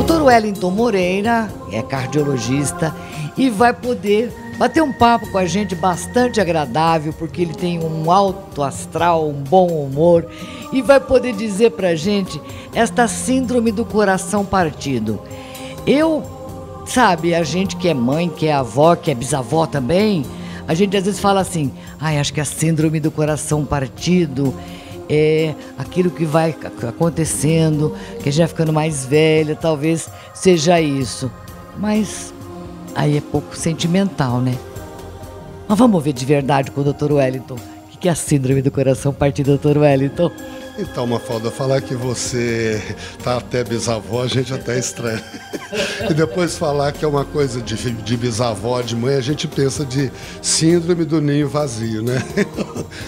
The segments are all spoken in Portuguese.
Dr. Wellington Moreira é cardiologista e vai poder bater um papo com a gente bastante agradável, porque ele tem um alto astral, um bom humor, e vai poder dizer pra gente esta síndrome do coração partido. Sabe, a gente que é mãe, que é avó, que é bisavó também, a gente às vezes fala assim, acho que a síndrome do coração partido é aquilo que vai acontecendo, que a gente vai ficando mais velha, talvez seja isso. Mas aí é pouco sentimental, né? Mas vamos ver de verdade com o Dr. Wellington. O que é a síndrome do coração partido, Dr. Wellington? Então, Mafalda, falar que você tá até bisavó, a gente até estranha. E depois falar que é uma coisa de bisavó, de mãe, a gente pensa de síndrome do ninho vazio, né?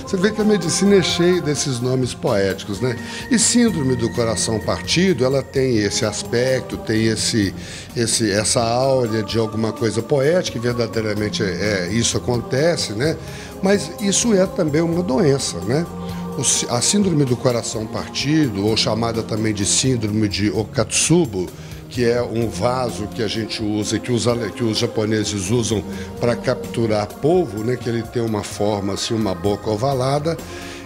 Você vê que a medicina é cheia desses nomes poéticos, né? E síndrome do coração partido, ela tem esse aspecto, tem essa áurea de alguma coisa poética, e verdadeiramente isso acontece, né? Mas isso é também uma doença, né? A síndrome do coração partido, ou chamada também de síndrome de Okatsubo, que é um vaso que a gente usa, que os japoneses usam para capturar polvo, né, que ele tem uma forma, assim, uma boca ovalada,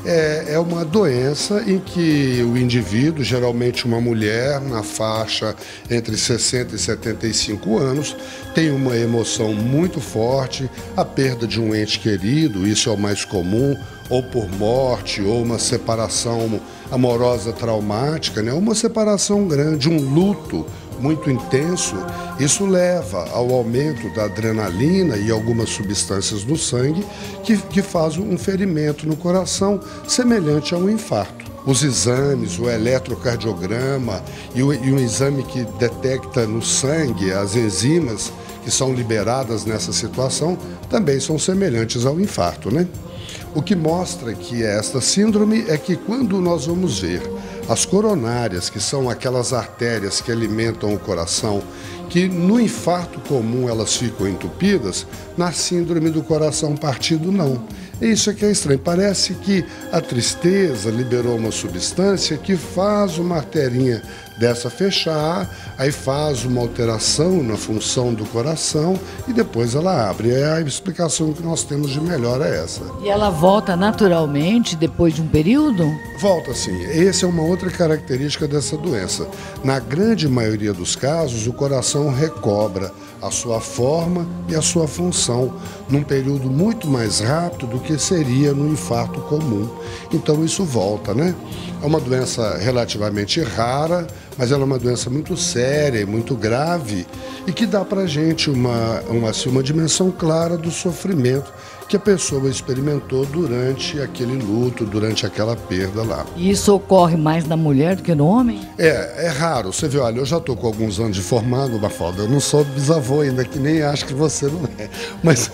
é uma doença em que o indivíduo, geralmente uma mulher na faixa entre 60 e 75 anos, tem uma emoção muito forte, a perda de um ente querido, isso é o mais comum, ou por morte, ou uma separação amorosa traumática, né? Uma separação grande, um luto muito intenso, isso leva ao aumento da adrenalina e algumas substâncias no sangue que faz um ferimento no coração semelhante a um infarto. Os exames, o eletrocardiograma e um exame que detecta no sangue as enzimas que são liberadas nessa situação também são semelhantes ao infarto, né? O que mostra que esta síndrome é que quando nós vamos ver as coronárias, que são aquelas artérias que alimentam o coração, que no infarto comum elas ficam entupidas, na síndrome do coração partido não. Isso é que é estranho. Parece que a tristeza liberou uma substância que faz uma arterinha dessa fechar, aí faz uma alteração na função do coração e depois ela abre. A explicação que nós temos de melhor é essa. E ela volta naturalmente depois de um período? Volta sim. Essa é uma outra característica dessa doença. Na grande maioria dos casos, o coração recobra a sua forma e a sua função num período muito mais rápido do que seria no infarto comum. Então isso volta, né? É uma doença relativamente rara, mas ela é uma doença muito séria e muito grave e que dá pra gente uma dimensão clara do sofrimento que a pessoa experimentou durante aquele luto, durante aquela perda lá. E isso ocorre mais na mulher do que no homem? É raro. Você vê, olha, eu já estou com alguns anos de formado, Mafalda, eu não sou bisavô ainda, que nem acho que você não é, mas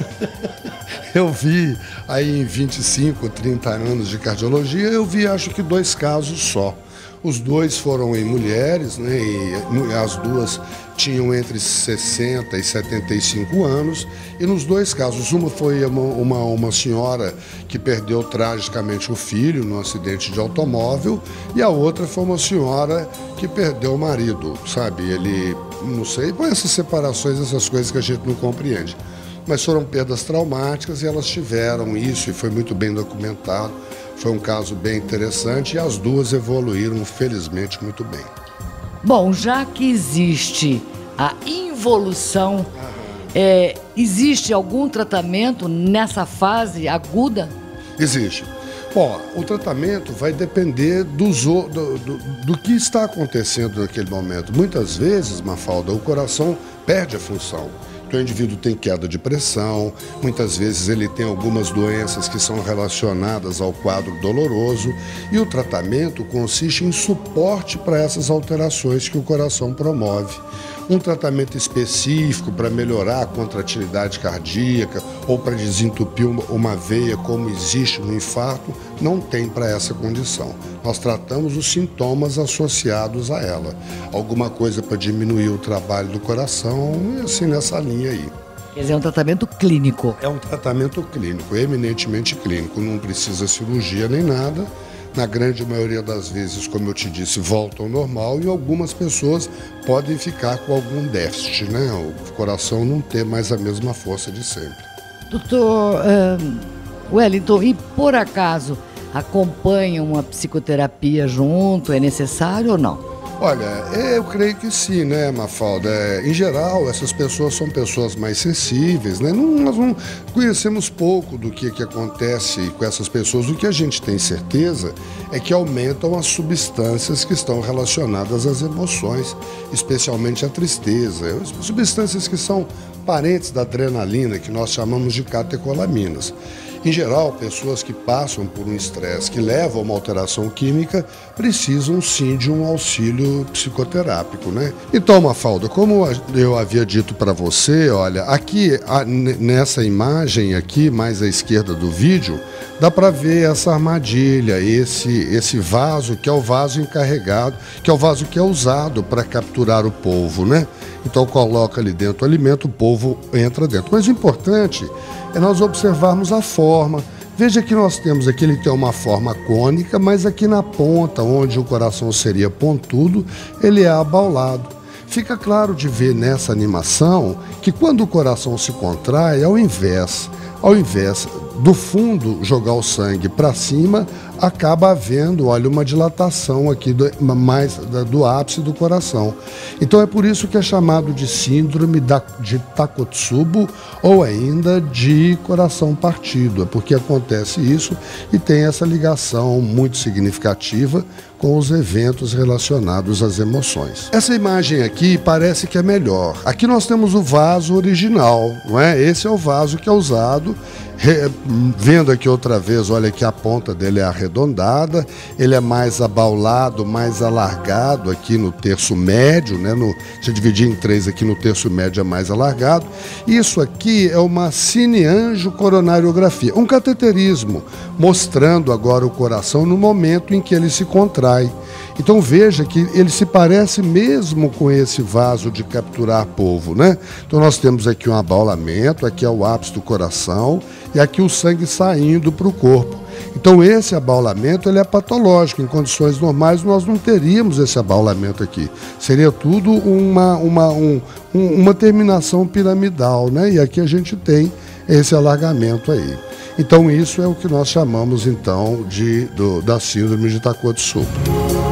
eu vi aí em 25, 30 anos de cardiologia, eu vi acho que 2 casos só. Os 2 foram em mulheres, né, e as duas tinham entre 60 e 75 anos, e nos 2 casos, uma foi uma senhora que perdeu tragicamente o filho num acidente de automóvel, e a outra foi uma senhora que perdeu o marido, sabe? Ele, não sei, com essas separações, essas coisas que a gente não compreende. Mas foram perdas traumáticas e elas tiveram isso, e foi muito bem documentado. Foi um caso bem interessante e as duas evoluíram, felizmente, muito bem. Bom, já que existe a involução, existe algum tratamento nessa fase aguda? Existe. Bom, o tratamento vai depender do que está acontecendo naquele momento. Muitas vezes, Mafalda, o coração perde a função. O indivíduo tem queda de pressão, muitas vezes ele tem algumas doenças que são relacionadas ao quadro doloroso e o tratamento consiste em suporte para essas alterações que o coração promove. Um tratamento específico para melhorar a contratilidade cardíaca ou para desentupir uma veia, como existe no infarto, não tem para essa condição. Nós tratamos os sintomas associados a ela. Alguma coisa para diminuir o trabalho do coração, e assim nessa linha aí. Quer dizer, é um tratamento clínico. É um tratamento clínico, eminentemente clínico, não precisa cirurgia nem nada. Na grande maioria das vezes, como eu te disse, volta ao normal e algumas pessoas podem ficar com algum déficit, né? O coração não ter mais a mesma força de sempre. Doutor Wellington, e por acaso acompanham uma psicoterapia junto? É necessário ou não? Olha, eu creio que sim, né, Mafalda? Em geral, essas pessoas são pessoas mais sensíveis, né? Nós não conhecemos pouco do que acontece com essas pessoas. O que a gente tem certeza é que aumentam as substâncias que estão relacionadas às emoções, especialmente a tristeza. Substâncias que são parentes da adrenalina, que nós chamamos de catecolaminas. Em geral, pessoas que passam por um estresse que leva a uma alteração química precisam sim de um auxílio psicoterápico, né? Então, Mafalda, como eu havia dito para você, olha, aqui nessa imagem aqui, mais à esquerda do vídeo, dá para ver essa armadilha, esse vaso que é o vaso encarregado, que é o vaso que é usado para capturar o polvo, né? Então coloca ali dentro o alimento, o polvo entra dentro. Mas o importante é nós observarmos a forma. Veja que nós temos aqui, ele tem uma forma cônica, mas aqui na ponta, onde o coração seria pontudo, ele é abaulado. Fica claro de ver nessa animação que quando o coração se contrai, ao invés do fundo jogar o sangue para cima, acaba havendo, olha, uma dilatação aqui do ápice do coração. Então é por isso que é chamado de síndrome de Takotsubo ou ainda de coração partido, é porque acontece isso e tem essa ligação muito significativa com os eventos relacionados às emoções. Essa imagem aqui parece que é melhor. Aqui nós temos o vaso original, não é? Esse é o vaso que é usado. Vendo aqui outra vez, olha que a ponta dele é arredondada, ele é mais abaulado, mais alargado aqui no terço médio, né? Se eu dividir em 3 aqui no terço médio é mais alargado. Isso aqui é uma cineangiocoronariografia, um cateterismo, mostrando agora o coração no momento em que ele se contrai. Então veja que ele se parece mesmo com esse vaso de capturar polvo, né? Então nós temos aqui um abaulamento, aqui é o ápice do coração e aqui o sangue saindo para o corpo. Então esse abaulamento ele é patológico, em condições normais nós não teríamos esse abaulamento aqui. Seria tudo uma terminação piramidal, né? E aqui a gente tem esse alargamento aí. Então isso é o que nós chamamos então da síndrome de Takotsubo.